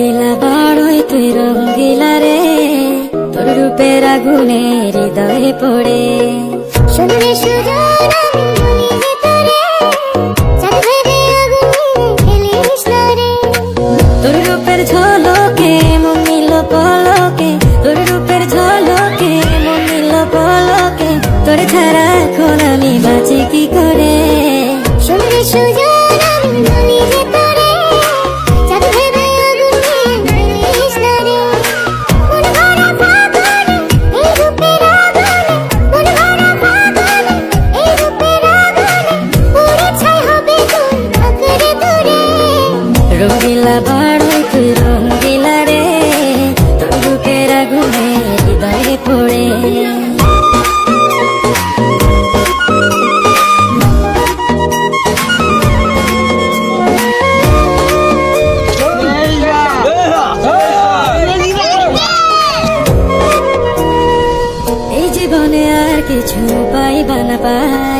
রঙ্গিলা বাড়ই তুই রঙ্গিলা রে, তোর রূপের আগুনে হৃদয়ে পড়ে। শুনলে সুজন আমি বলি যে তোরে, চাঁদ ভেবে আগুনে ফেলিস না রে। তোর রূপের ঝলকে মন নিল পলকে, তোর রূপের ঝলকে মন নিল পলকে, তোর ছাড়া এখন আমি বাঁচি কি করে। শুনলে সুজন আমি বলি যে তোরে, চাঁদ ভেবে আগুনে ফেলিস না রে। মন ভরা ফাগুনে এই রূপের আগুনে, মন ভরা ফাগুনে এই রূপের আগুনে, পুড়ে ছাই হবে তোর আঁকড়ে ধরে। রঙ্গিলা বাড়ই তুই রঙ্গিলা রে, তোর রূপের আগুনে হৃদয়ে পড়ে। এই জীবনে আর কিছু পাইবা না পাই,